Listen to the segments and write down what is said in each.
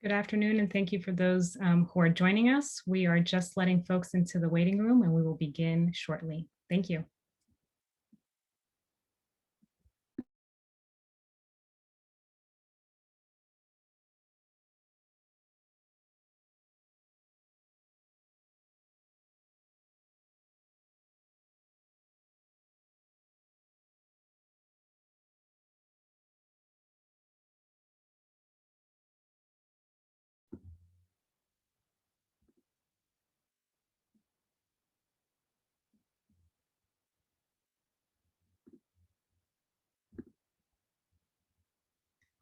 Good afternoon, and thank you for those who are joining us. We are just letting folks into the waiting room, and we will begin shortly. Thank you.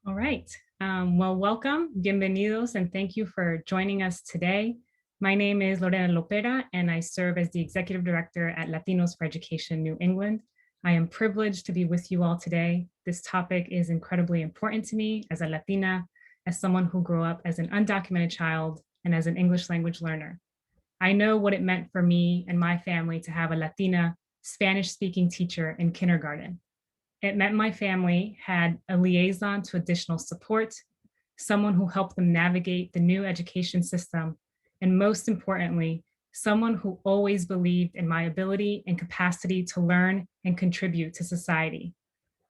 All right. Well, welcome, bienvenidos, and thank you for joining us today. My name is Lorena Lopera, and I serve as the Executive Director at Latinos for Education New England. I am privileged to be with you all today. This topic is incredibly important to me as a Latina, as someone who grew up as an undocumented child and as an English language learner. I know what it meant for me and my family to have a Latina Spanish-speaking teacher in kindergarten. It meant my family had a liaison to additional support, someone who helped them navigate the new education system, and most importantly, someone who always believed in my ability and capacity to learn and contribute to society.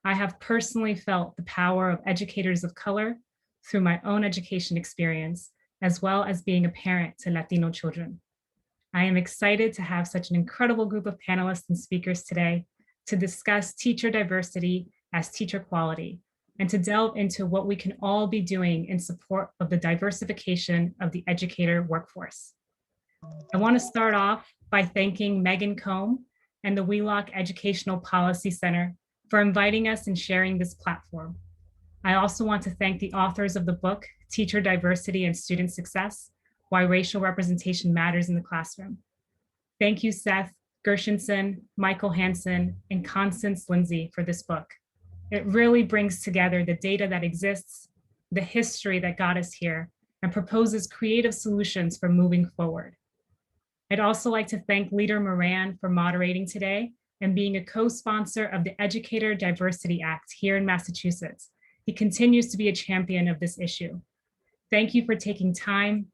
I have personally felt the power of educators of color through my own education experience, as well as being a parent to Latino children. I am excited to have such an incredible group of panelists and speakers today to discuss teacher diversity as teacher quality, and to delve into what we can all be doing in support of the diversification of the educator workforce. I want to start off by thanking Megan Combe and the Wheelock Educational Policy Center for inviting us and sharing this platform. I also want to thank the authors of the book, Teacher Diversity and Student Success, Why Racial Representation Matters in the Classroom. Thank you, Seth, Gershenson, Michael Hansen, and Constance Lindsay for this book. It really brings together the data that exists, the history that got us here, and proposes creative solutions for moving forward. I'd also like to thank Leader Moran for moderating today and being a co-sponsor of the Educator DIversity Act here in Massachusetts. He continues to be a champion of this issue. Thank you for taking time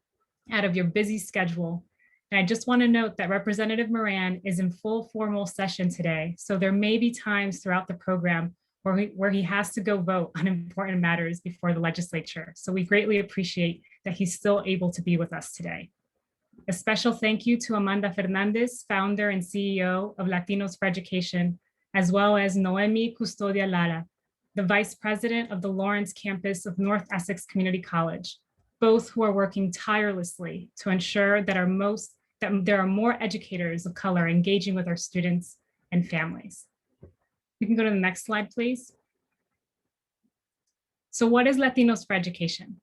out of your busy schedule. And I just want to note that Representative Moran is in full formal session today, so there may be times throughout the program where he has to go vote on important matters before the legislature. So we greatly appreciate that he's still able to be with us today. A special thank you to Amanda Fernandez, founder and CEO of Latinos for Education, as well as Noemi Custodia Lara, the Vice President of the Lawrence campus of North Essex Community College, both who are working tirelessly to ensure that there are more educators of color engaging with our students and families. We can go to the next slide, please. So what is Latinos for Education?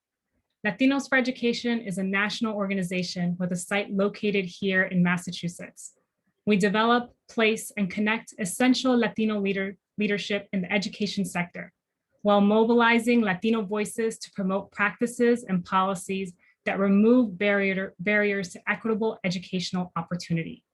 Latinos for Education is a national organization with a site located here in Massachusetts. We develop, place, and connect essential Latino leadership in the education sector, while mobilizing Latino voices to promote practices and policies that remove barriers to equitable educational opportunity.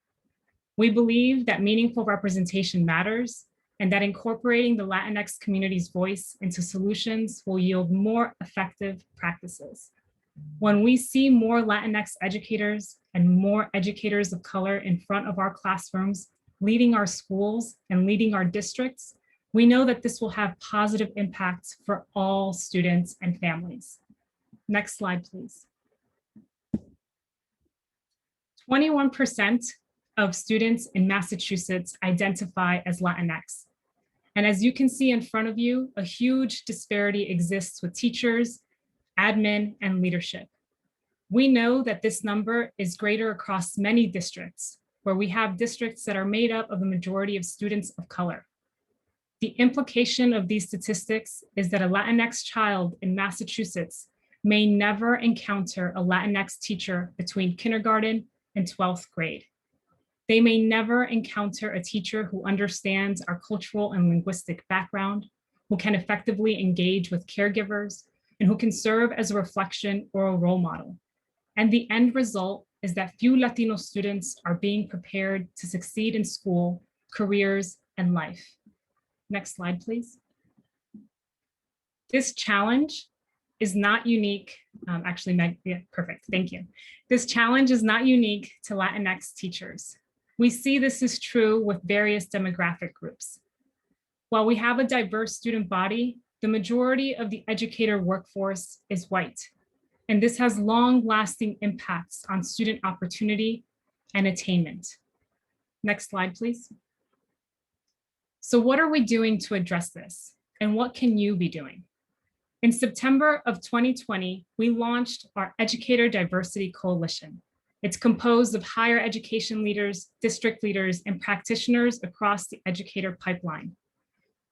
We believe that meaningful representation matters, and that incorporating the Latinx community's voice into solutions will yield more effective practices. When we see more Latinx educators and more educators of color in front of our classrooms, leading our schools and leading our districts, we know that this will have positive impacts for all students and families. Next slide, please. 21% of students in Massachusetts identify as Latinx. And as you can see in front of you, a huge disparity exists with teachers, admin, and leadership. We know that this number is greater across many districts, where we have districts that are made up of a majority of students of color. The implication of these statistics is that a Latinx child in Massachusetts may never encounter a Latinx teacher between kindergarten and 12th grade. They may never encounter a teacher who understands our cultural and linguistic background, who can effectively engage with caregivers, and who can serve as a reflection or a role model. And the end result is that few Latino students are being prepared to succeed in school, careers, and life. Next slide, please. This challenge is not unique. Actually, Meg, yeah, perfect, thank you. This challenge is not unique to Latinx teachers. We see this is true with various demographic groups. While we have a diverse student body, the majority of the educator workforce is white, and this has long-lasting impacts on student opportunity and attainment. Next slide, please. So what are we doing to address this? And what can you be doing? In September of 2020, we launched our Educator Diversity Coalition. It's composed of higher education leaders, district leaders, and practitioners across the educator pipeline.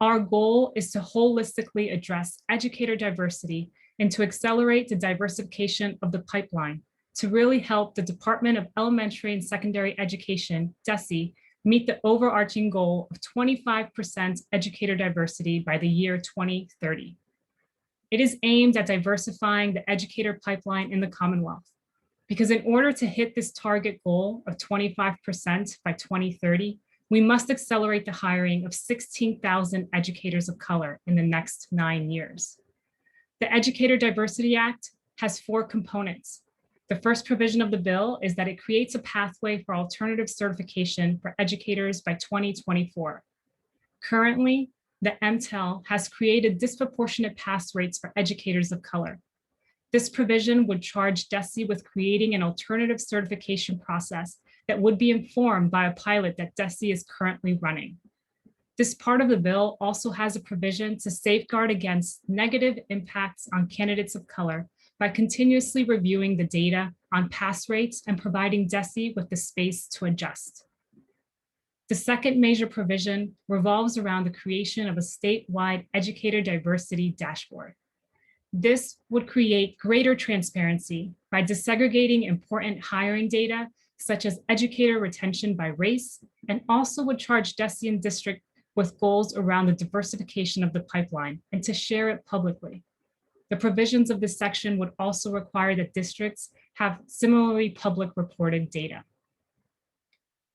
Our goal is to holistically address educator diversity and to accelerate the diversification of the pipeline to really help the Department of Elementary and Secondary Education, DESE, meet the overarching goal of 25% educator diversity by the year 2030. It is aimed at diversifying the educator pipeline in the Commonwealth, because in order to hit this target goal of 25% by 2030, we must accelerate the hiring of 16,000 educators of color in the next 9 years. The Educator Diversity Act has 4 components. The first provision of the bill is that it creates a pathway for alternative certification for educators by 2024. Currently, the MTEL has created disproportionate pass rates for educators of color. This provision would charge DESE with creating an alternative certification process that would be informed by a pilot that DESE is currently running. This part of the bill also has a provision to safeguard against negative impacts on candidates of color by continuously reviewing the data on pass rates and providing DESE with the space to adjust. The second major provision revolves around the creation of a statewide educator diversity dashboard. This would create greater transparency by disaggregating important hiring data, such as educator retention by race, and also would charge DESE and district with goals around the diversification of the pipeline and to share it publicly. The provisions of this section would also require that districts have similarly public reported data.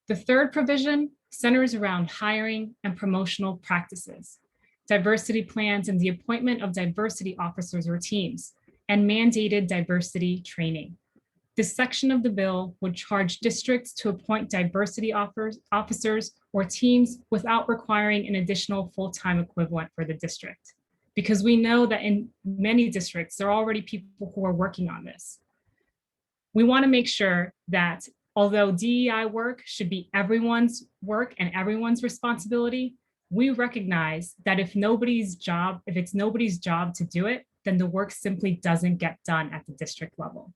The third provision centers around hiring and promotional practices, diversity plans, and the appointment of diversity officers or teams, and mandated diversity training. This section of the bill would charge districts to appoint diversity officers or teams without requiring an additional full-time equivalent for the district, because we know that in many districts, there are already people who are working on this. We want to make sure that although DEI work should be everyone's work and everyone's responsibility, we recognize that if it's nobody's job to do it, then the work simply doesn't get done at the district level.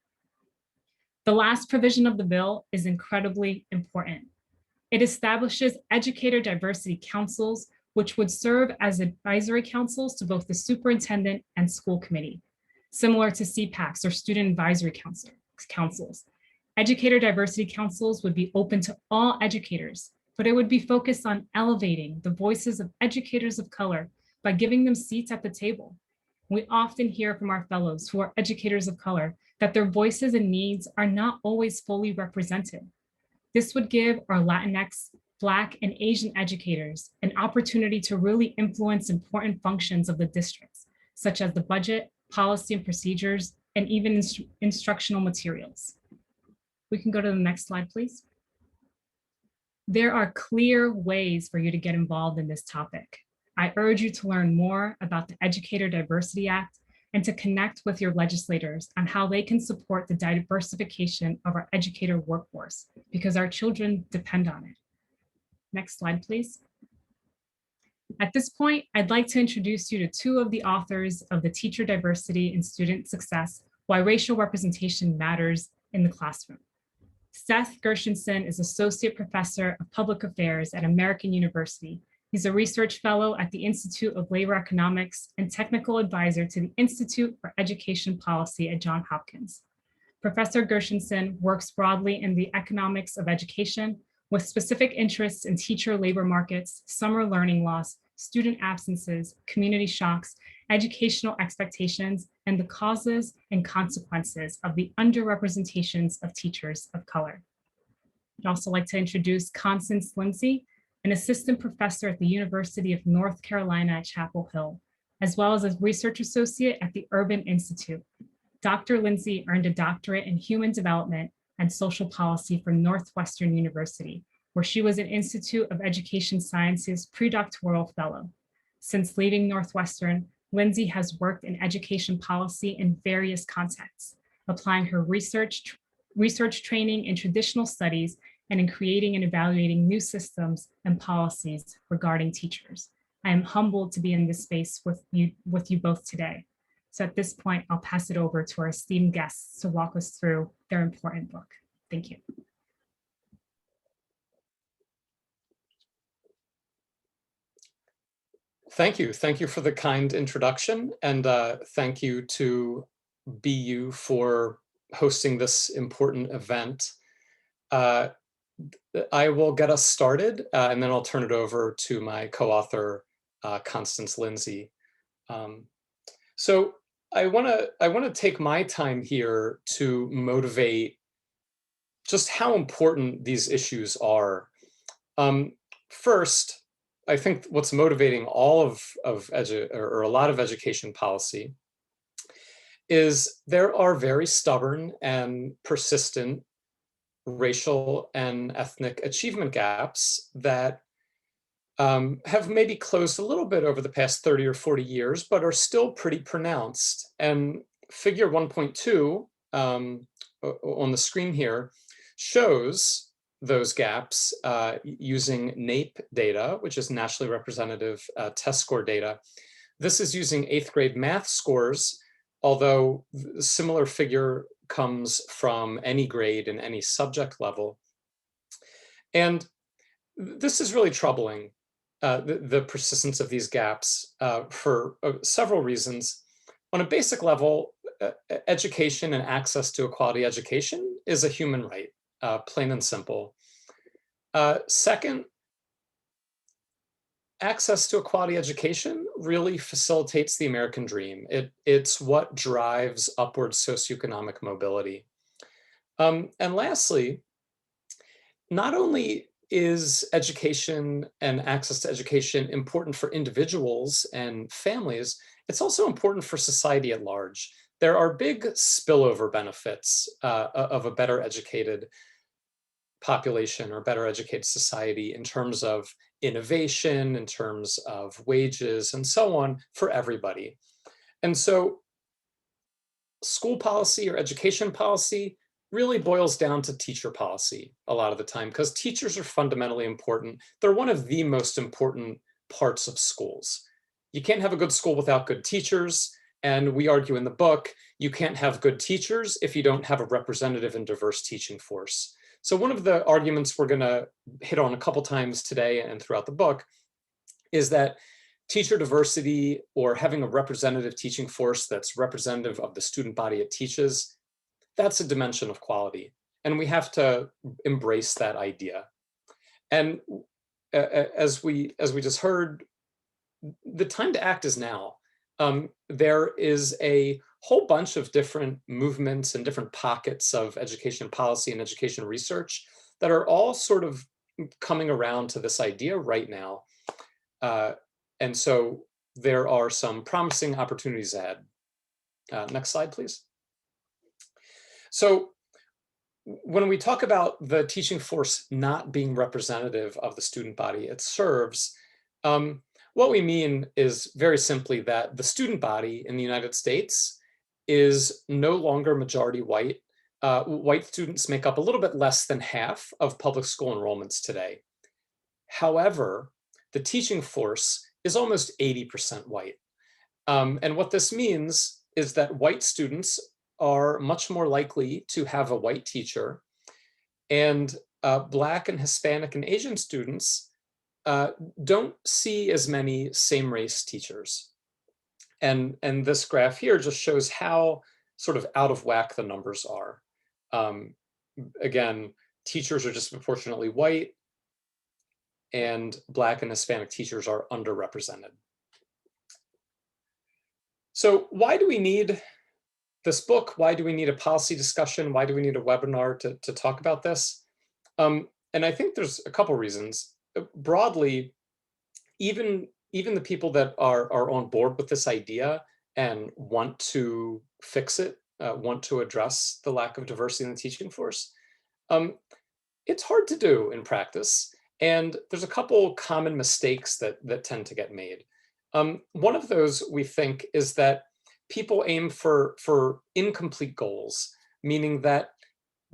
The last provision of the bill is incredibly important. It establishes educator diversity councils, which would serve as advisory councils to both the superintendent and school committee, similar to CPACs or student advisory councils. Educator diversity councils would be open to all educators, but it would be focused on elevating the voices of educators of color by giving them seats at the table. We often hear from our fellows who are educators of color that their voices and needs are not always fully represented. This would give our Latinx, Black, and Asian educators an opportunity to really influence important functions of the districts, such as the budget, policy and procedures, and even instructional materials. We can go to the next slide, please. There are clear ways for you to get involved in this topic. I urge you to learn more about the Educator Diversity Act and to connect with your legislators on how they can support the diversification of our educator workforce, because our children depend on it. Next slide, please. At this point, I'd like to introduce you to 2 of the authors of the Teacher Diversity and Student Success: Why Racial Representation Matters in the Classroom. Seth Gershenson is Associate Professor of Public Affairs at American University. He's a research fellow at the Institute of Labor Economics and technical advisor to the Institute for Education Policy at Johns Hopkins. Professor Gershenson works broadly in the economics of education with specific interests in teacher labor markets, summer learning loss, student absences, community shocks, educational expectations, and the causes and consequences of the underrepresentations of teachers of color. I'd also like to introduce Constance Lindsay, an assistant professor at the University of North Carolina at Chapel Hill. as well as a research associate at the Urban Institute. Dr. Lindsay earned a doctorate in human development and social policy from Northwestern University, where she was an Institute of Education Sciences predoctoral fellow. Since leaving Northwestern, Lindsay has worked in education policy in various contexts, applying her research training in traditional studies and in creating and evaluating new systems and policies regarding teachers. I am humbled to be in this space with you both today. So at this point, I'll pass it over to our esteemed guests to walk us through their important book. Thank you. Thank you. Thank you for the kind introduction, and thank you to BU for hosting this important event. I will get us started, and then I'll turn it over to my co-author, Constance Lindsay. So I want to take my time here to motivate just how important these issues are. First, I think what's motivating all of a lot of education policy is there are very stubborn and persistent racial and ethnic achievement gaps that have maybe closed a little bit over the past 30 or 40 years, but are still pretty pronounced. And figure 1.2 on the screen here shows those gaps using NAEP data, which is nationally representative test score data. This is using 8th grade math scores, although a similar figure comes from any grade and any subject level. And this is really troubling, the persistence of these gaps for several reasons. On a basic level, education and access to a quality education is a human right. Plain and simple. Second, access to a quality education really facilitates the American dream. It's what drives upward socioeconomic mobility. And lastly, not only is education and access to education important for individuals and families, it's also important for society at large. There are big spillover benefits of a better educated population or better educated society in terms of innovation, in terms of wages, and so on for everybody. And so school policy or education policy really boils down to teacher policy a lot of the time, because teachers are fundamentally important. They're one of the most important parts of schools. You can't have a good school without good teachers. And we argue in the book, you can't have good teachers if you don't have a representative and diverse teaching force. So one of the arguments we're going to hit on a couple times today and throughout the book is that teacher diversity, or having a representative teaching force that's representative of the student body it teaches, that's a dimension of quality. And we have to embrace that idea. And as we just heard, the time to act is now. There is a whole bunch of different movements and different pockets of education policy and education research that are all sort of coming around to this idea right now. And so there are some promising opportunities ahead. Next slide, please. So when we talk about the teaching force not being representative of the student body it serves, what we mean is very simply that the student body in the United States is no longer majority white. White students make up a little bit less than half of public school enrollments today. However, the teaching force is almost 80% white. And what this means is that white students are much more likely to have a white teacher, and Black and Hispanic and Asian students don't see as many same race teachers. And this graph here just shows how sort of out of whack the numbers are. Again, teachers are disproportionately white, and Black and Hispanic teachers are underrepresented. So why do we need this book? Why do we need a policy discussion? Why do we need a webinar to talk about this? And I think there's a couple reasons. Broadly, even even the people that are on board with this idea and want to fix it, want to address the lack of diversity in the teaching force, um, it's hard to do in practice. And there's a couple common mistakes that tend to get made. One of those, we think, is that people aim for incomplete goals, meaning that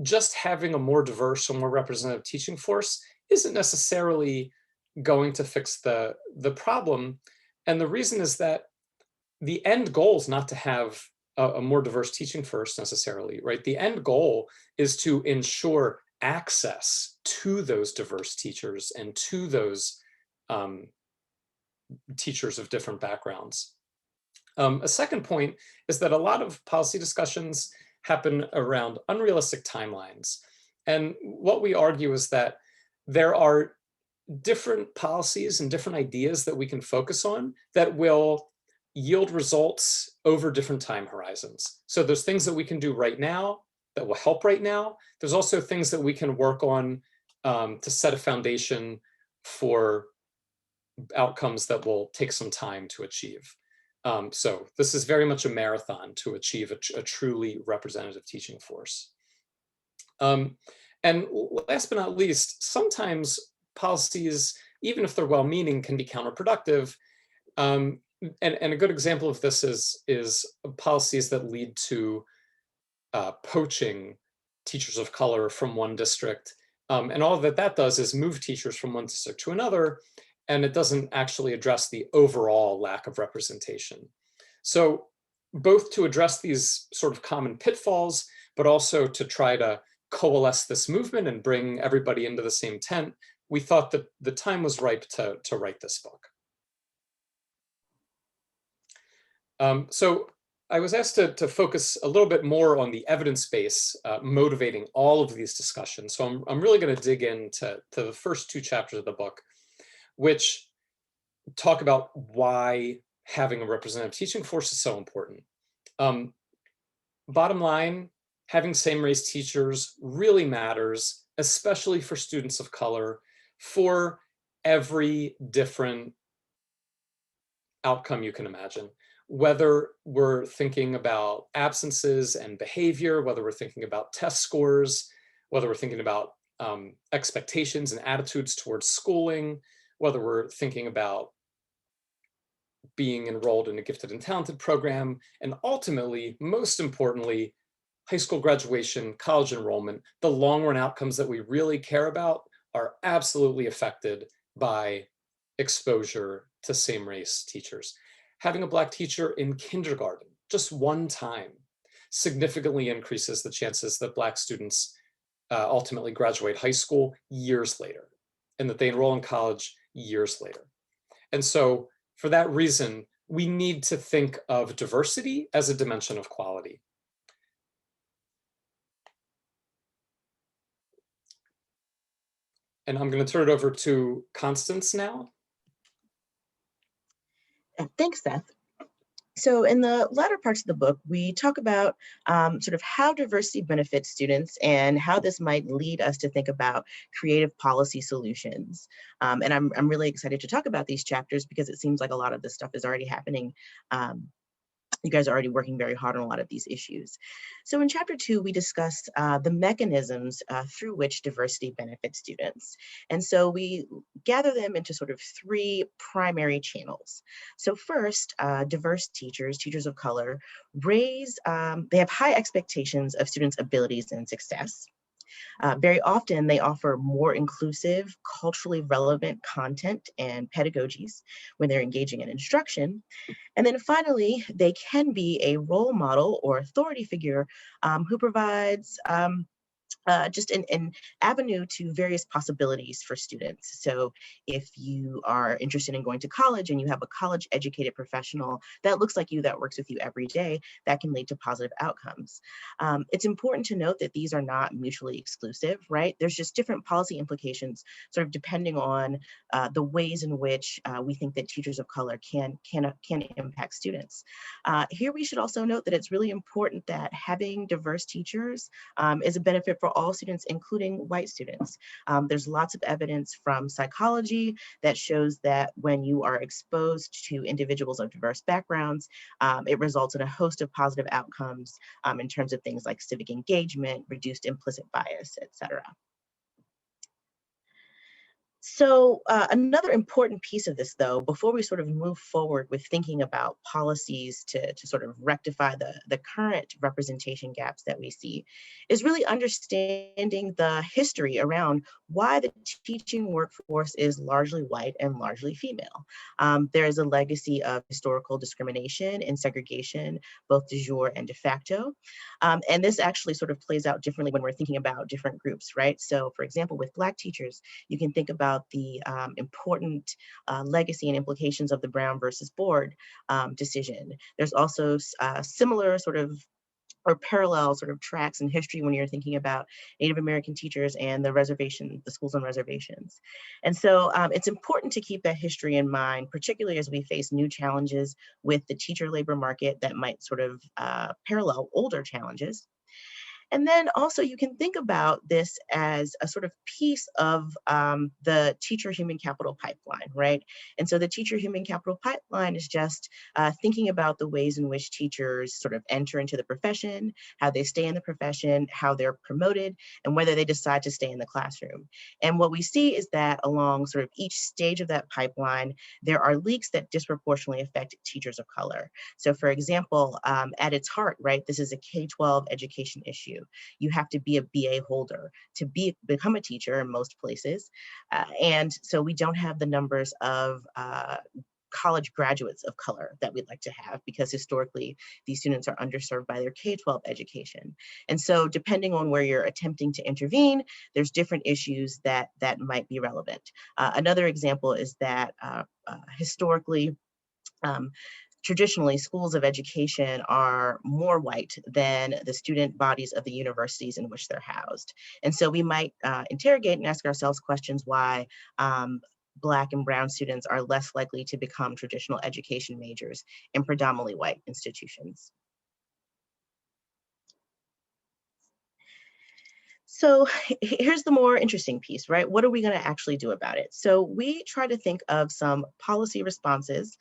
just having a more diverse or more representative teaching force isn't necessarily going to fix the problem. And the reason is that the end goal is not to have a more diverse teaching force necessarily, right? The end goal is to ensure access to those diverse teachers and to those teachers of different backgrounds. A second point is that a lot of policy discussions happen around unrealistic timelines. And what we argue is that there are different policies and different ideas that we can focus on that will yield results over different time horizons. So there's things that we can do right now that will help right now. There's also things that we can work on to set a foundation for outcomes that will take some time to achieve. So this is very much a marathon to achieve a truly representative teaching force. And last but not least, sometimes policies, even if they're well-meaning, can be counterproductive. And a good example of this is policies that lead to poaching teachers of color from one district. And all that does is move teachers from one district to another, and it doesn't actually address the overall lack of representation. So both to address these sort of common pitfalls, but also to try to coalesce this movement and bring everybody into the same tent, we thought that the time was ripe to write this book. So I was asked to focus a little bit more on the evidence base motivating all of these discussions. So I'm really going to dig into the first two chapters of the book, which talk about why having a representative teaching force is so important. Bottom line, having same-race teachers really matters, especially for students of color, for every different outcome you can imagine. Whether we're thinking about absences and behavior, whether we're thinking about test scores, whether we're thinking about expectations and attitudes towards schooling, whether we're thinking about being enrolled in a gifted and talented program, and ultimately, most importantly, high school graduation, college enrollment, the long-run outcomes that we really care about are absolutely affected by exposure to same-race teachers. Having a Black teacher in kindergarten, just one time, significantly increases the chances that Black students ultimately graduate high school years later, and that they enroll in college years later. And so for that reason, we need to think of diversity as a dimension of quality. And I'm going to turn it over to Constance now. Thanks, Seth. So in the latter parts of the book, we talk about sort of how diversity benefits students and how this might lead us to think about creative policy solutions. And I'm really excited to talk about these chapters because it seems like a lot of this stuff is already happening. You guys are already working very hard on a lot of these issues. So in chapter 2, we discuss the mechanisms through which diversity benefits students. And so we gather them into sort of 3 primary channels. So first, diverse teachers, teachers of color, they have high expectations of students' abilities and success. Very often, they offer more inclusive, culturally relevant content and pedagogies when they're engaging in instruction. And then finally, they can be a role model or authority figure who provides just an avenue to various possibilities for students. So if you are interested in going to college and you have a college educated professional that looks like you, that works with you every day, that can lead to positive outcomes. It's important to note that these are not mutually exclusive, right? There's just different policy implications sort of depending on the ways in which we think that teachers of color can impact students. Here we should also note that it's really important that having diverse teachers is a benefit for all students, including white students. There's lots of evidence from psychology that shows that when you are exposed to individuals of diverse backgrounds, it results in a host of positive outcomes in terms of things like civic engagement, reduced implicit bias, et cetera. So another important piece of this, though, before we sort of move forward with thinking about policies to sort of rectify the current representation gaps that we see, is really understanding the history around why the teaching workforce is largely white and largely female. There is a legacy of historical discrimination and segregation, both de jure and de facto. And this actually sort of plays out differently when we're thinking about different groups, right? So for example, with Black teachers, you can think about the important legacy and implications of the Brown versus Board decision. There's also similar sort of or parallel sort of tracks in history when you're thinking about Native American teachers and the schools on reservations. And so it's important to keep that history in mind, particularly as we face new challenges with the teacher labor market that might sort of parallel older challenges. And then also you can think about this as a sort of piece of the teacher human capital pipeline, right? And so the teacher human capital pipeline is just thinking about the ways in which teachers sort of enter into the profession, how they stay in the profession, how they're promoted, and whether they decide to stay in the classroom. And what we see is that along sort of each stage of that pipeline, there are leaks that disproportionately affect teachers of color. So for example, at its heart, right, this is a K-12 education issue. You have to be a BA holder to become a teacher in most places. And so we don't have the numbers of college graduates of color that we'd like to have, because historically these students are underserved by their K-12 education. And so depending on where you're attempting to intervene, there's different issues that might be relevant. Another example is that historically, traditionally, schools of education are more white than the student bodies of the universities in which they're housed. And so we might interrogate and ask ourselves questions why Black and Brown students are less likely to become traditional education majors in predominantly white institutions. So here's the more interesting piece, right? What are we going to actually do about it? So we try to think of some policy responses,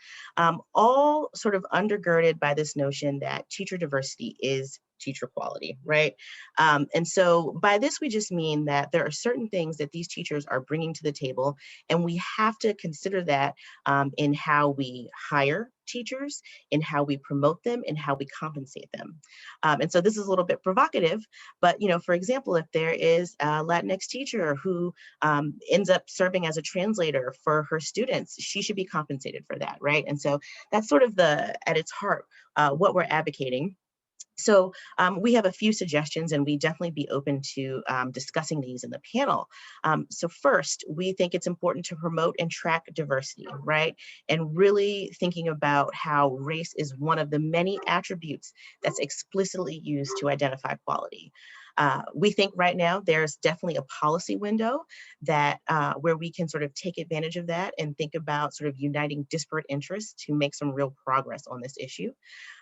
all sort of undergirded by this notion that teacher diversity is teacher quality, right? And so by this, we just mean that there are certain things that these teachers are bringing to the table, and we have to consider that in how we hire teachers, in how we promote them, and how we compensate them. And so this is a little bit provocative, but for example, if there is a Latinx teacher who ends up serving as a translator for her students, she should be compensated for that, right? And so that's sort of at its heart, what we're advocating. So we have a few suggestions, and we definitely be open to discussing these in the panel. So first, we think it's important to promote and track diversity, right? And really thinking about how race is one of the many attributes that's explicitly used to identify quality. We think right now there's definitely a policy window that where we can sort of take advantage of that and think about sort of uniting disparate interests to make some real progress on this issue,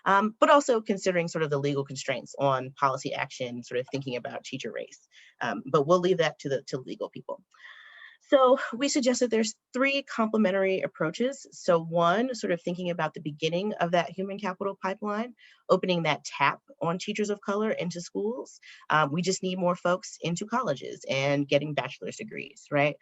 but also considering sort of the legal constraints on policy action, sort of thinking about teacher race. But we'll leave that to legal people. So we suggest that there's three complementary approaches. So one, sort of thinking about the beginning of that human capital pipeline, opening that tap on teachers of color into schools. We just need more folks into colleges and getting bachelor's degrees, right?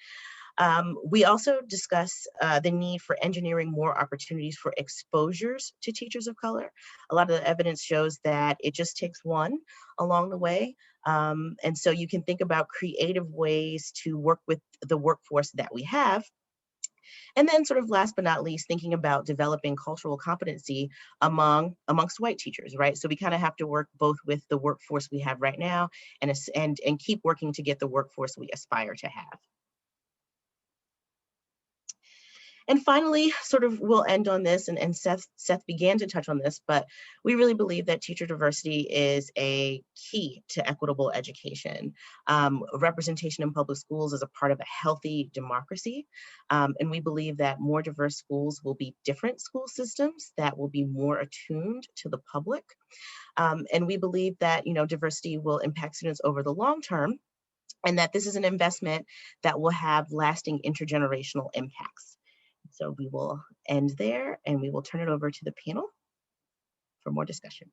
We also discuss the need for engineering more opportunities for exposures to teachers of color. A lot of the evidence shows that it just takes one along the way. And so you can think about creative ways to work with the workforce that we have. And then sort of last but not least, thinking about developing cultural competency amongst white teachers, right? So we kind of have to work both with the workforce we have right now and keep working to get the workforce we aspire to have. And finally, sort of we'll end on this, and Seth began to touch on this, but we really believe that teacher diversity is a key to equitable education. Representation in public schools is a part of a healthy democracy. And we believe that more diverse schools will be different school systems that will be more attuned to the public. And we believe that, diversity will impact students over the long term, and that this is an investment that will have lasting intergenerational impacts. So we will end there, and we will turn it over to the panel for more discussion.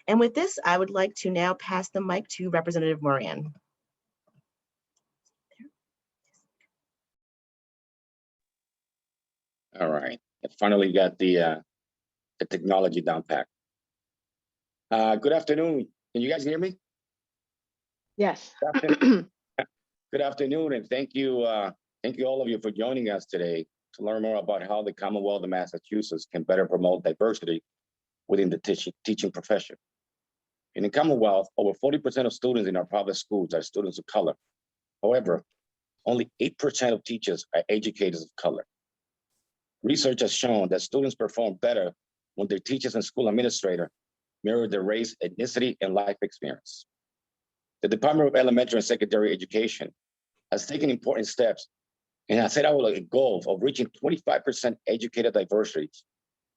And with this, I would like to now pass the mic to Representative Moran. All right, I finally got the technology down pat. Good afternoon. Can you guys hear me? Yes. Good afternoon, and thank you all of you for joining us today to learn more about how the Commonwealth of Massachusetts can better promote diversity within the teaching profession. In the Commonwealth, over 40% of students in our public schools are students of color. However, only 8% of teachers are educators of color. Research has shown that students perform better when their teachers and school administrator mirror their race, ethnicity, and life experience. The Department of Elementary and Secondary Education has taken important steps and has set out a goal of reaching 25% educator diversity,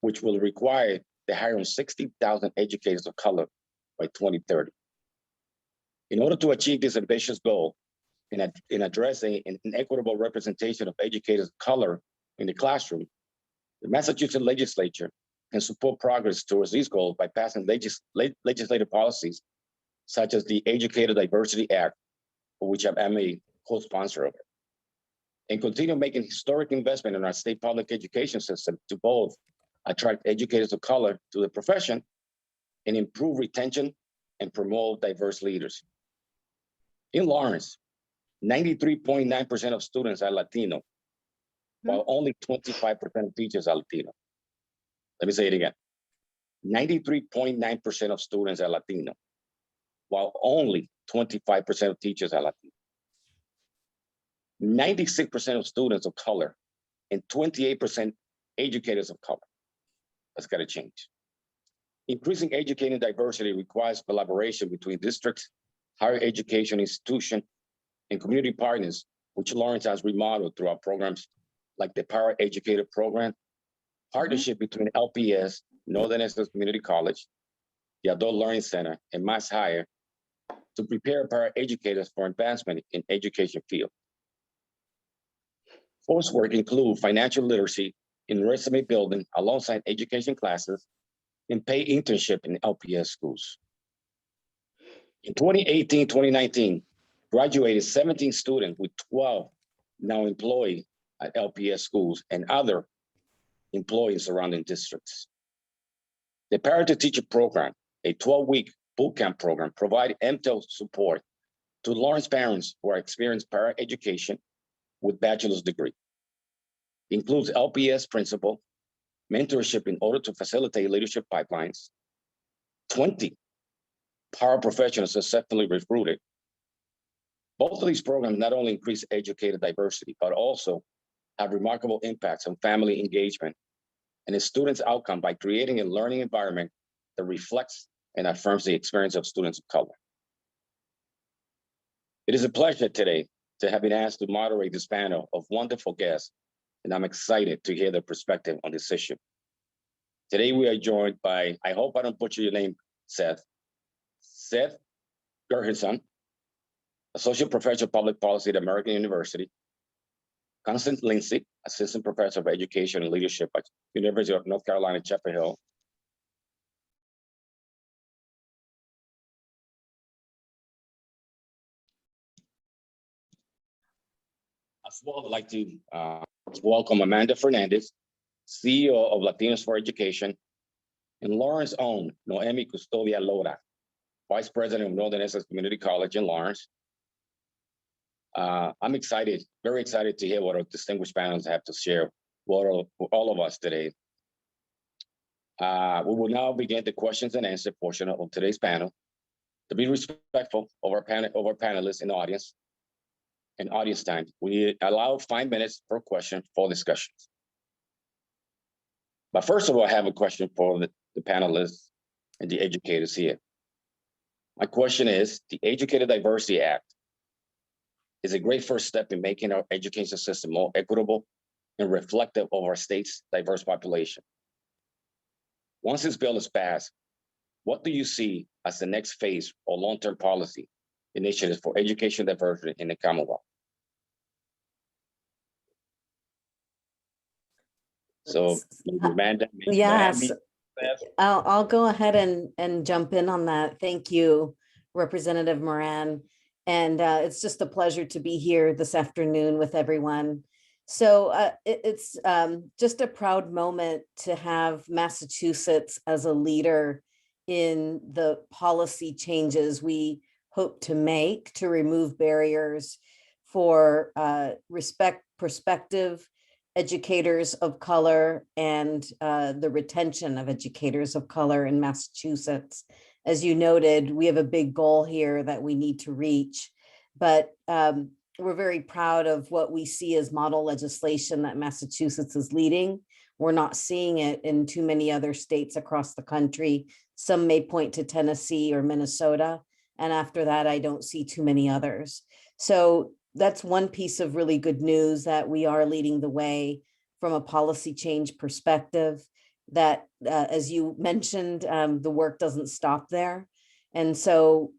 which will require the hiring of 60,000 educators of color by 2030. In order to achieve this ambitious goal in addressing an equitable representation of educators of color in the classroom, the Massachusetts legislature can support progress towards these goals by passing legislative policies such as the Educator DIversity Act, for which I'm a co-sponsor of it, and continue making historic investment in our state public education system to both attract educators of color to the profession and improve retention and promote diverse leaders. In Lawrence, 93.9% of students are Latino, while only 25% of teachers are Latino. Let me say it again. 93.9% of students are Latino, while only 25% of teachers are Latino. 96% of students of color and 28% educators of color. That's got to change. Increasing educating diversity requires collaboration between districts, higher education institutions, and community partners, which Lawrence has remodeled through our programs like the Para Educator Program, partnership between LPS, Northern Essex Community College, the Adult Learning Center, and Mass Hire to prepare para educators for advancement in education field. Coursework include financial literacy in resume building alongside education classes and paid internship in LPS schools. In 2018-2019, graduated 17 students with 12 now employed at LPS schools and other employed in surrounding districts. The Parent to Teacher program, a 12-week bootcamp program, provide MTEL support to Lawrence parents who are experienced para education with bachelor's degree. Includes LPS principal, mentorship in order to facilitate leadership pipelines, 20 paraprofessionals successfully recruited. Both of these programs not only increase educator diversity, but also have remarkable impacts on family engagement and a student's outcome by creating a learning environment that reflects and affirms the experience of students of color. It is a pleasure today to have been asked to moderate this panel of wonderful guests, and I'm excited to hear their perspective on this issue. Today we are joined by, I hope I don't butcher your name, Seth Gershenson, Associate Professor of Public Policy at American University, Constance Lindsay, Assistant Professor of Education and Leadership at University of North Carolina, Chapel Hill, as well, I'd like to welcome Amanda Fernandez, CEO of Latinos for Education, and Lawrence own Noemi Custodia Lora, Vice President of Northern Essex Community College in Lawrence. I'm excited, very excited to hear what our distinguished panelists have to share with all of us today. We will now begin the questions and answer portion of today's panel. To be respectful of our panelists in the audience and audience time, we allow 5 minutes per question for discussions. But first of all, I have a question for the panelists and the educators here. My question is, the Educator DIversity Act is a great first step in making our education system more equitable and reflective of our state's diverse population. Once this bill is passed, what do you see as the next phase or long-term policy initiatives for education diversity in the Commonwealth? So, Amanda, yes, I'll go ahead and jump in on that. Thank you, Representative Moran. And it's just a pleasure to be here this afternoon with everyone. So it's just a proud moment to have Massachusetts as a leader in the policy changes we hope to make to remove barriers for prospective educators of color and the retention of educators of color in Massachusetts. As you noted, we have a big goal here that we need to reach, but we're very proud of what we see as model legislation that Massachusetts is leading. We're not seeing it in too many other states across the country. Some may point to Tennessee or Minnesota, and after that, I don't see too many others. So that's one piece of really good news, that we are leading the way from a policy change perspective, that as you mentioned, the work doesn't stop there. And so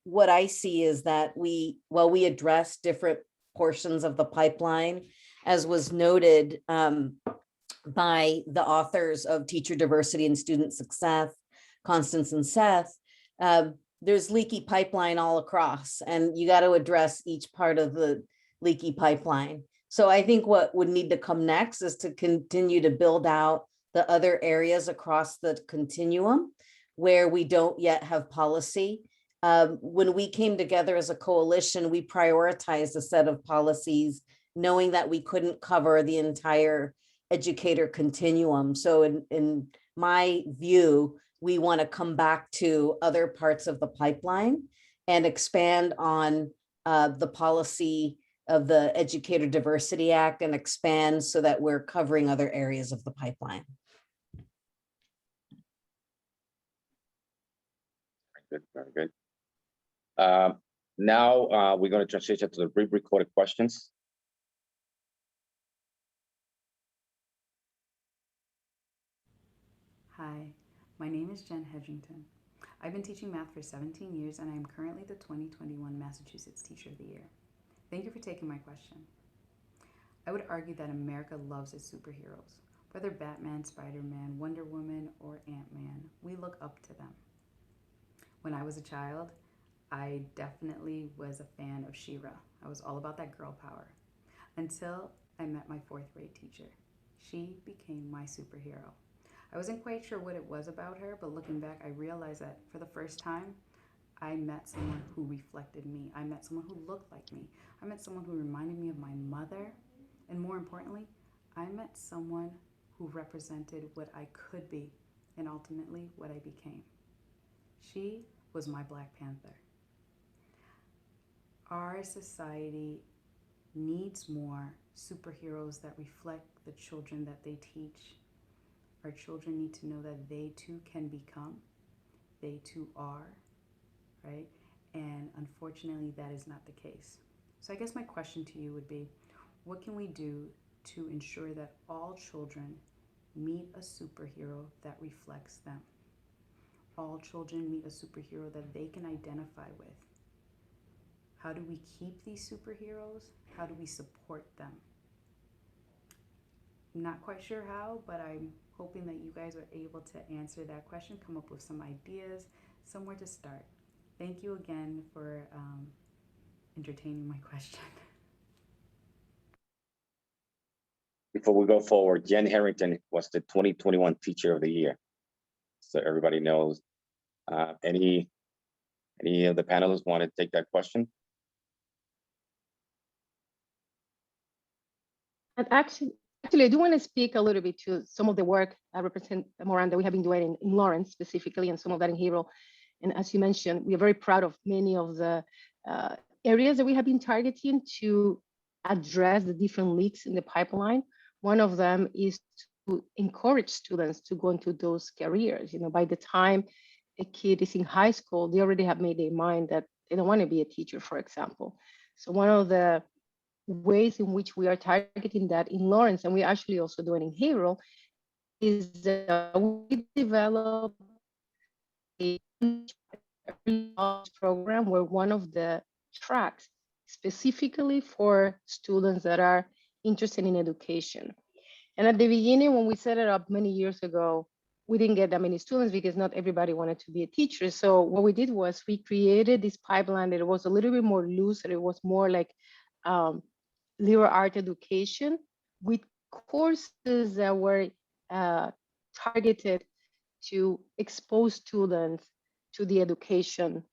what I see is that while we address different portions of the pipeline, as was noted by the authors of Teacher Diversity and Student Success, Constance and Seth, there's leaky pipeline all across, and you got to address each part of the leaky pipeline. So I think what would need to come next is to continue to build out the other areas across the continuum where we don't yet have policy. When we came together as a coalition, we prioritized a set of policies, knowing that we couldn't cover the entire educator continuum. So in my view, we want to come back to other parts of the pipeline and expand on the policy of the Educator Diversity Act and expand so that we're covering other areas of the pipeline. Very good. Now we're going to transition to the pre-recorded questions. Hi, my name is Jen Hedrington. I've been teaching math for 17 years and I am currently the 2021 Massachusetts Teacher of the Year. Thank you for taking my question. I would argue that America loves its superheroes. Whether Batman, Spider-Man, Wonder Woman, or Ant-Man, we look up to them. When I was a child, I definitely was a fan of She-Ra. I was all about that girl power. Until I met my 4th grade teacher. She became my superhero. I wasn't quite sure what it was about her, but looking back, I realized that for the first time, I met someone who reflected me. I met someone who looked like me. I met someone who reminded me of my mother. And more importantly, I met someone who represented what I could be and ultimately what I became. She was my Black Panther. Our society needs more superheroes that reflect the children that they teach. Our children need to know that they too can become, they too are, right? And unfortunately, that is not the case. So I guess my question to you would be, what can we do to ensure that all children meet a superhero that reflects them? All children meet a superhero that they can identify with. How do we keep these superheroes? How do we support them? I'm not quite sure how, but I'm hoping that you guys are able to answer that question, come up with some ideas, somewhere to start. Thank you again for entertaining my question. Before we go forward, Jen Harrington was the 2021 Teacher of the Year. So everybody knows. Any of the panelists want to take that question? And actually, I do want to speak a little bit to some of the work I represent Moran that we have been doing in Lawrence specifically, and some of that in Hero. And as you mentioned, we are very proud of many of the areas that we have been targeting to address the different leaks in the pipeline. One of them is to encourage students to go into those careers. You know, by the time a kid is in high school, they already have made their mind that they don't want to be a teacher, for example. So one of the ways in which we are targeting that in Lawrence, and we're actually also doing in Hero, is we develop a program where one of the tracks specifically for students that are interested in education. And at the beginning, when we set it up many years ago, we didn't get that many students because not everybody wanted to be a teacher. So what we did was we created this pipeline that was a little bit more loose, and it was more like liberal art education with courses that were targeted to expose students to the education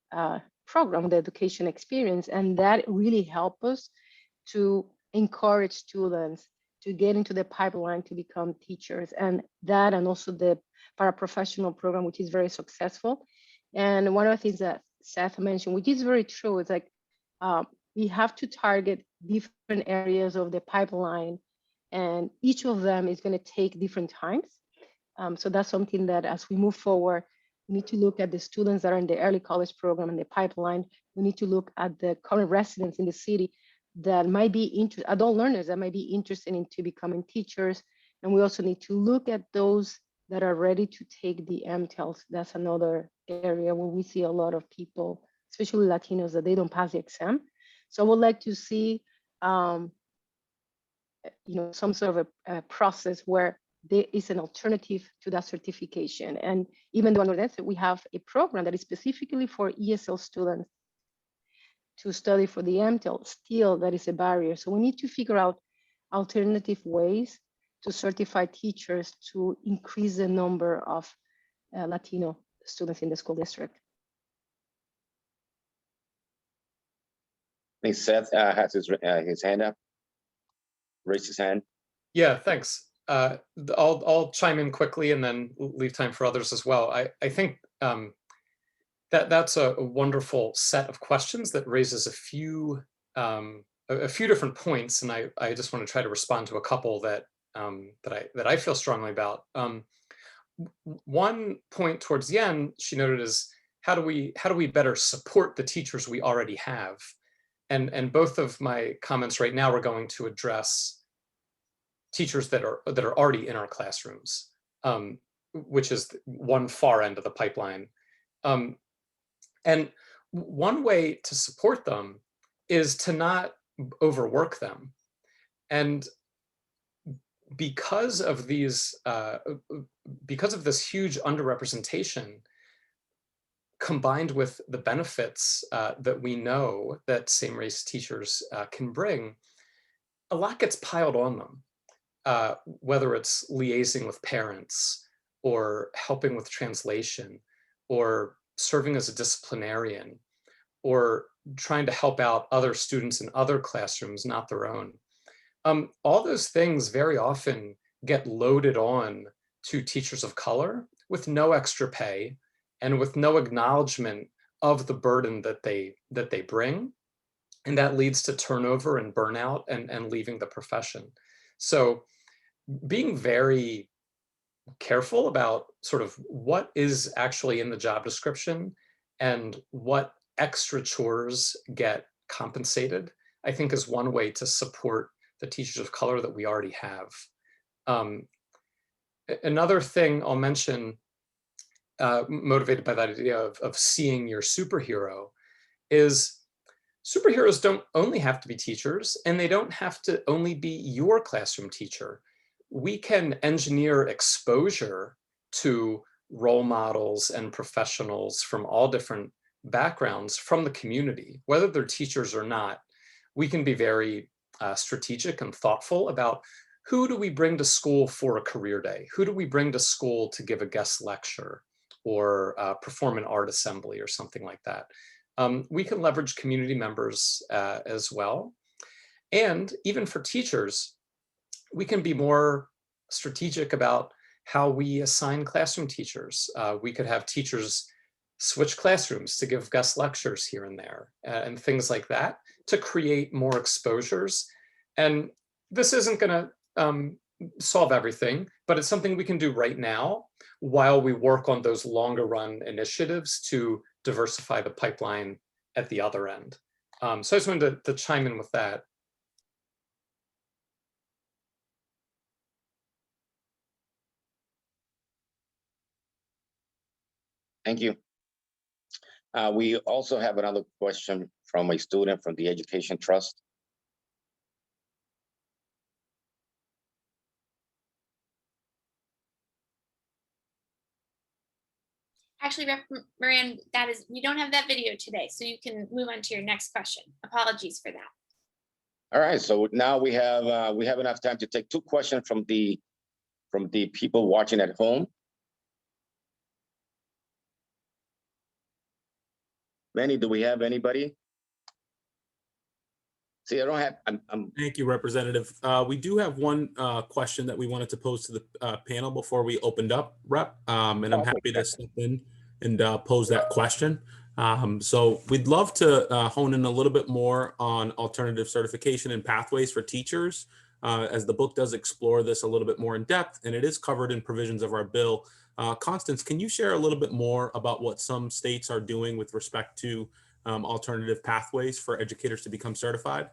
program, the education experience. And that really helped us to encourage students to get into the pipeline to become teachers. And that, and also the paraprofessional program, which is very successful. And one of the things that Seth mentioned, which is very true, is like we have to target different areas of the pipeline, and each of them is going to take different times. So that's something that as we move forward, we need to look at the students that are in the early college program in the pipeline. We need to look at the current residents in the city that might be interested, adult learners that might be interested into becoming teachers. And we also need to look at those that are ready to take the MTELs. That's another area where we see a lot of people, especially Latinos, that they don't pass the exam. So I would like to see, some sort of a process where there is an alternative to that certification. And even though we have a program that is specifically for ESL students to study for the MTEL, still that is a barrier. So we need to figure out alternative ways to certify teachers to increase the number of Latino students in the school district. I think Seth has his hand up, raised his hand. Yeah, thanks. I'll chime in quickly and then leave time for others as well. I think that's a wonderful set of questions that raises a few different points, and I just want to try to respond to a couple that I feel strongly about. One point towards the end, she noted, is how do we better support the teachers we already have? And both of my comments right now are going to address teachers that are already in our classrooms, which is one far end of the pipeline. And one way to support them is to not overwork them. And because of this huge underrepresentation, combined with the benefits that we know that same-race teachers can bring, a lot gets piled on them. Whether it's liaising with parents, or helping with translation, or serving as a disciplinarian, or trying to help out other students in other classrooms, not their own. All those things very often get loaded on to teachers of color with no extra pay and with no acknowledgement of the burden that they bring. And that leads to turnover and burnout and leaving the profession. So being very careful about sort of what is actually in the job description and what extra chores get compensated, I think, is one way to support the teachers of color that we already have. Another thing I'll mention, motivated by that idea of seeing your superhero, is superheroes don't only have to be teachers, and they don't have to only be your classroom teacher. We can engineer exposure to role models and professionals from all different backgrounds from the community, whether they're teachers or not. We can be very strategic and thoughtful about who do we bring to school for a career day? Who do we bring to school to give a guest lecture or perform an art assembly or something like that? We can leverage community members as well. And even for teachers, we can be more strategic about how we assign classroom teachers. We could have teachers switch classrooms to give guest lectures here and there and things like that to create more exposures. And this isn't going to solve everything, but it's something we can do right now while we work on those longer run initiatives to diversify the pipeline at the other end. So I just wanted to chime in with that. Thank you. We also have another question from a student from the Education Trust. Actually, Rep. Moran, we don't have that video today, so you can move on to your next question. Apologies for that. All right, so now we have enough time to take 2 questions from the people watching at home. Manny, do we have anybody? See, I don't have. Thank you, Representative. We do have one question that we wanted to pose to the panel before we opened up, Rep. And I'm happy to step in and pose that question. So we'd love to hone in a little bit more on alternative certification and pathways for teachers, as the book does explore this a little bit more in depth, and it is covered in provisions of our bill. Constance, can you share a little bit more about what some states are doing with respect to alternative pathways for educators to become certified?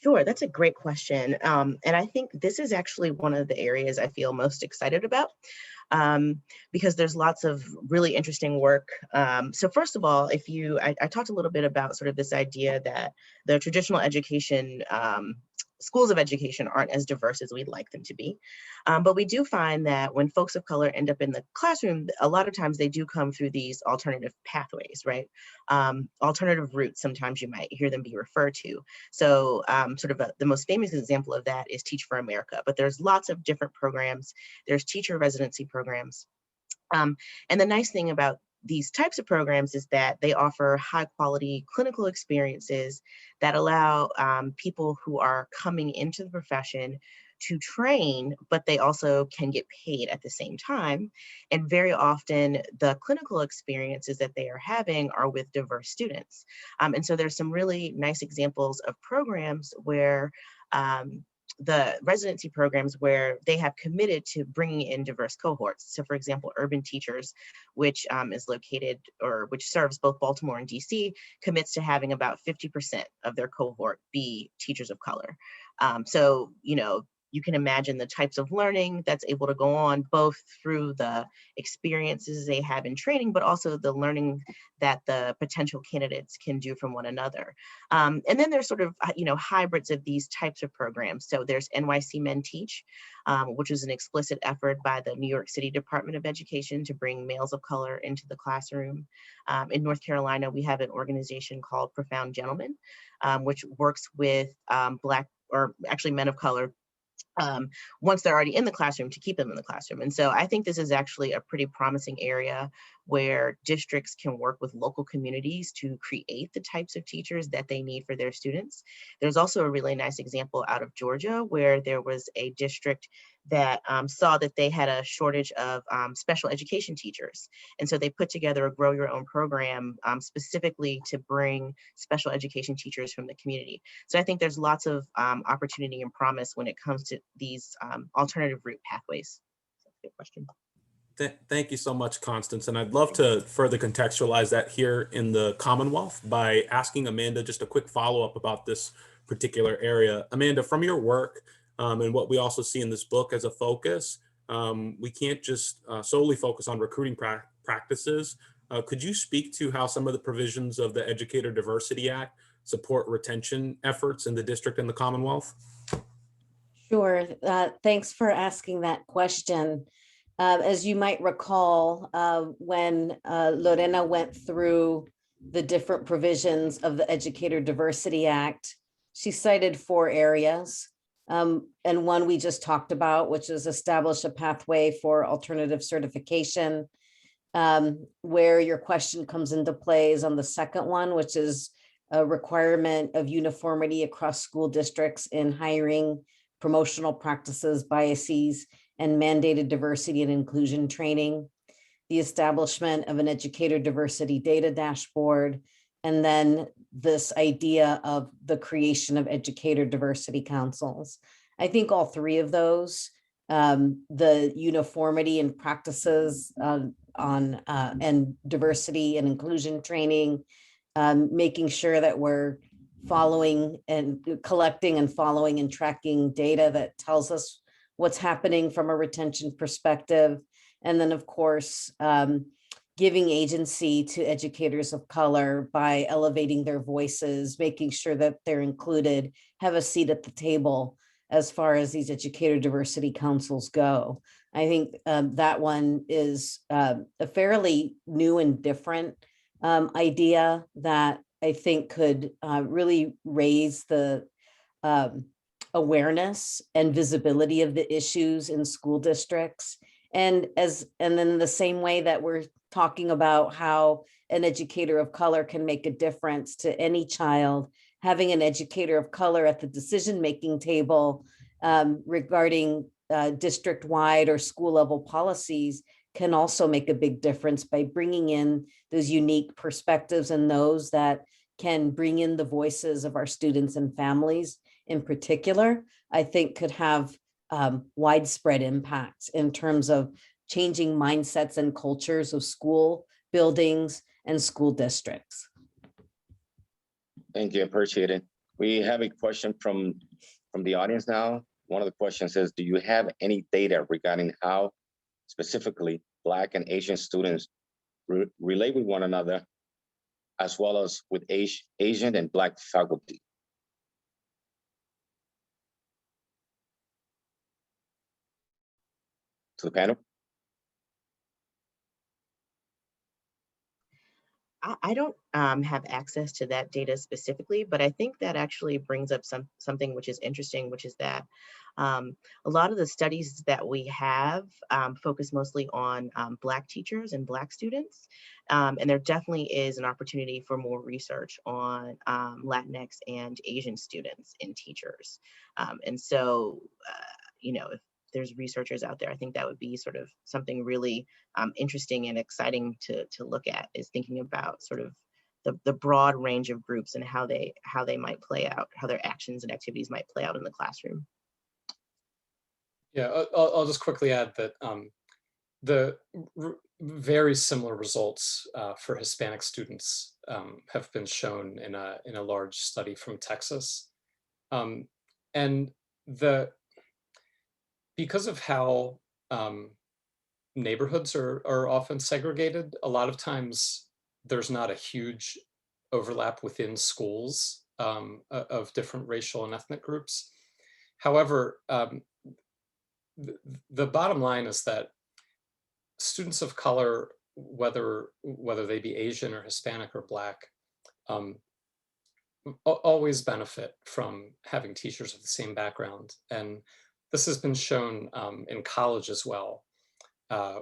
Sure, that's a great question. And I think this is actually one of the areas I feel most excited about, because there's lots of really interesting work. So first of all, I talked a little bit about sort of this idea that the traditional education schools of education aren't as diverse as we'd like them to be. But we do find that when folks of color end up in the classroom, a lot of times they do come through these alternative pathways, right? Alternative routes, sometimes you might hear them be referred to. So the most famous example of that is Teach for America, but there's lots of different programs. There's teacher residency programs. And the nice thing about these types of programs is that they offer high quality clinical experiences that allow people who are coming into the profession to train, but they also can get paid at the same time. And very often the clinical experiences that they are having are with diverse students. And so there's some really nice examples of programs where the residency programs where they have committed to bringing in diverse cohorts. So for example, Urban Teachers, which is located or which serves both Baltimore and DC, commits to having about 50% of their cohort be teachers of color. So, you can imagine the types of learning that's able to go on both through the experiences they have in training, but also the learning that the potential candidates can do from one another. And then there's sort of, hybrids of these types of programs. So there's NYC Men Teach, which is an explicit effort by the New York City Department of Education to bring males of color into the classroom. In North Carolina, we have an organization called Profound Gentlemen, which works with Black, or actually men of color, once they're already in the classroom, to keep them in the classroom. And so I think this is actually a pretty promising area where districts can work with local communities to create the types of teachers that they need for their students. There's also a really nice example out of Georgia where there was a district that saw that they had a shortage of special education teachers. And so they put together a Grow Your Own program specifically to bring special education teachers from the community. So I think there's lots of opportunity and promise when it comes to these alternative route pathways. That's a good question. Thank you so much, Constance. And I'd love to further contextualize that here in the Commonwealth by asking Amanda just a quick follow-up about this particular area. Amanda, from your work and what we also see in this book as a focus, we can't just solely focus on recruiting practices. Could you speak to how some of the provisions of the Educator Diversity Act support retention efforts in the district and the Commonwealth? Sure. Thanks for asking that question. As you might recall, when Lorena went through the different provisions of the Educator Diversity Act, she cited 4 areas. And one we just talked about, which is establish a pathway for alternative certification. Where your question comes into play is on the second one, which is a requirement of uniformity across school districts in hiring promotional practices, biases, and mandated diversity and inclusion training, the establishment of an educator diversity data dashboard, and then this idea of the creation of educator diversity councils. I think all three of those, the uniformity in practices and diversity and inclusion training, making sure that we're following and collecting and following and tracking data that tells us what's happening from a retention perspective. And then, of course, giving agency to educators of color by elevating their voices, making sure that they're included, have a seat at the table as far as these educator diversity councils go. I think that one is a fairly new and different idea that I think could really raise the awareness and visibility of the issues in school districts. And then the same way that we're talking about how an educator of color can make a difference to any child, having an educator of color at the decision-making table regarding district-wide or school-level policies can also make a big difference by bringing in those unique perspectives and those that can bring in the voices of our students and families in particular, I think could have widespread impacts in terms of changing mindsets and cultures of school buildings and school districts. Thank you, appreciate it. We have a question from the audience now. One of the questions says, do you have any data regarding how specifically Black and Asian students relate with one another, as well as with Asian and Black faculty? To the panel. I don't have access to that data specifically, but I think that actually brings up something which is interesting, which is that a lot of the studies that we have focus mostly on Black teachers and Black students. And there definitely is an opportunity for more research on Latinx and Asian students and teachers. And so, you know, if there's researchers out there, I think that would be sort of something really interesting and exciting to look at, is thinking about sort of the broad range of groups and how they might play out, how their actions and activities might play out in the classroom. Yeah, I'll just quickly add that the very similar results for Hispanic students have been shown in a large study from Texas, and because of how neighborhoods are often segregated, a lot of times there's not a huge overlap within schools of different racial and ethnic groups. However, the bottom line is that students of color, whether they be Asian or Hispanic or Black, always benefit from having teachers of the same background. And this has been shown in college as well,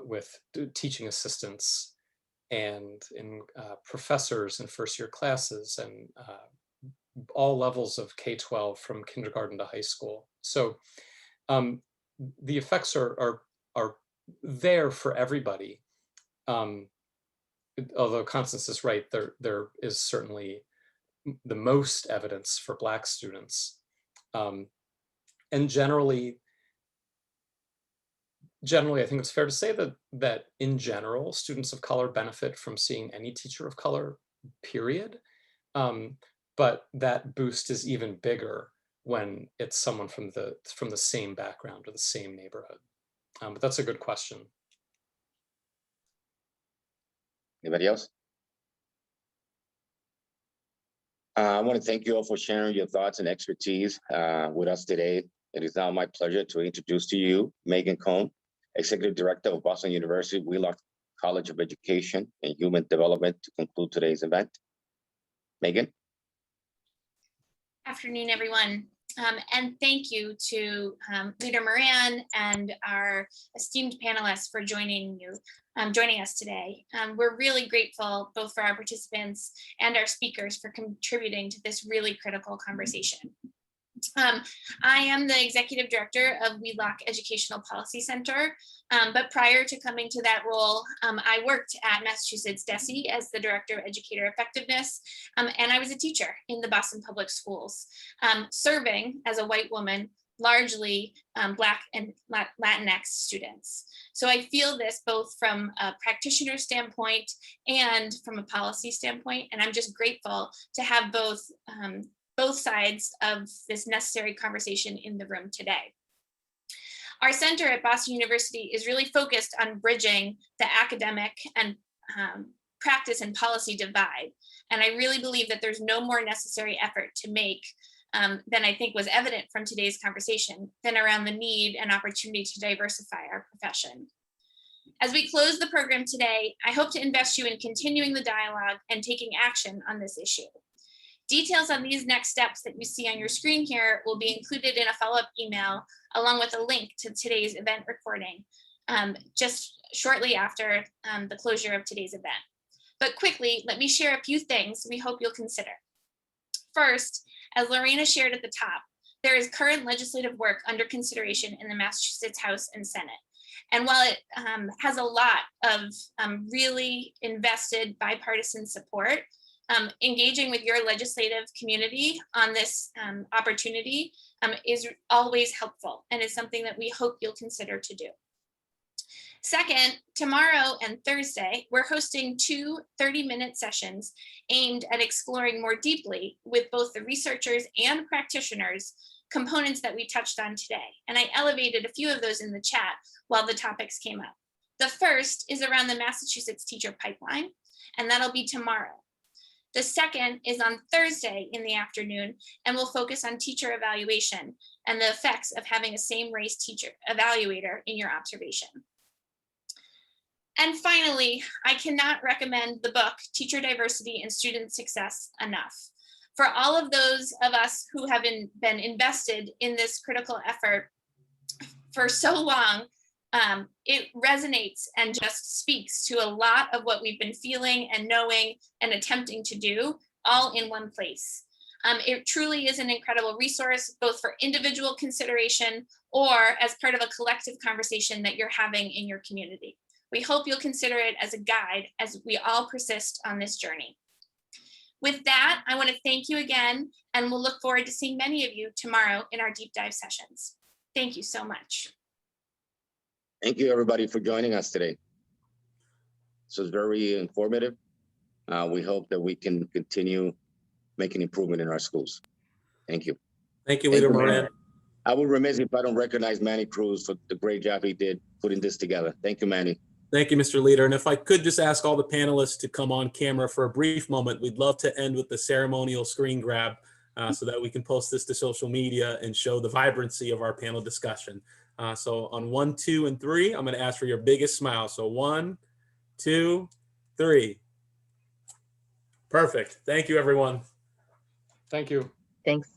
with teaching assistants and in professors in first-year classes and all levels of K-12 from kindergarten to high school. So the effects are there for everybody. Although Constance is right, there is certainly the most evidence for Black students. And generally, I think it's fair to say that in general, students of color benefit from seeing any teacher of color, period. But that boost is even bigger when it's someone from the same background or the same neighborhood. But that's a good question. Anybody else? I want to thank you all for sharing your thoughts and expertise with us today. It is now my pleasure to introduce to you Megan Cohn, Executive Director of Boston University Wheelock College of Education and Human Development, to conclude today's event. Megan. Afternoon, everyone. And thank you to Leader Moran and our esteemed panelists for joining us today. We're really grateful both for our participants and our speakers for contributing to this really critical conversation. I am the executive director of Wheelock Educational Policy Center, but prior to coming to that role, I worked at Massachusetts DESE as the director of educator effectiveness, and I was a teacher in the Boston Public Schools, serving as a white woman, largely Black and Latinx students. So I feel this both from a practitioner standpoint and from a policy standpoint, and I'm just grateful to have both sides of this necessary conversation in the room today. Our center at Boston University is really focused on bridging the academic and practice and policy divide. And I really believe that there's no more necessary effort to make than I think was evident from today's conversation than around the need and opportunity to diversify our profession. As we close the program today, I hope to invest you in continuing the dialogue and taking action on this issue. Details on these next steps that you see on your screen here will be included in a follow-up email, along with a link to today's event recording, just shortly after the closure of today's event. But quickly, let me share a few things we hope you'll consider. First, as Lorena shared at the top, there is current legislative work under consideration in the Massachusetts House and Senate. And while it has a lot of really invested bipartisan support, engaging with your legislative community on this opportunity is always helpful, and is something that we hope you'll consider to do. Second, tomorrow and Thursday, we're hosting two 30-minute sessions aimed at exploring more deeply with both the researchers and practitioners components that we touched on today. And I elevated a few of those in the chat while the topics came up. The first is around the Massachusetts teacher pipeline, and that'll be tomorrow. The second is on Thursday in the afternoon, and we'll focus on teacher evaluation and the effects of having a same race teacher evaluator in your observation. And finally, I cannot recommend the book, Teacher Diversity and Student Success, enough. For all of those of us who have been invested in this critical effort for so long, it resonates and just speaks to a lot of what we've been feeling and knowing and attempting to do all in one place. It truly is an incredible resource, both for individual consideration or as part of a collective conversation that you're having in your community. We hope you'll consider it as a guide as we all persist on this journey. With that, I want to thank you again, and we'll look forward to seeing many of you tomorrow in our deep dive sessions. Thank you so much. Thank you, everybody, for joining us today. This was very informative. We hope that we can continue making improvement in our schools. Thank you. Thank you, Leader Moran. I would be remiss if I don't recognize Manny Cruz for the great job he did putting this together. Thank you, Manny. Thank you, Mr. Leader. And if I could just ask all the panelists to come on camera for a brief moment, we'd love to end with the ceremonial screen grab so that we can post this to social media and show the vibrancy of our panel discussion. So on 1, 2, and 3, I'm going to ask for your biggest smile. So 1, 2, 3. Perfect. Thank you, everyone. Thank you. Thanks.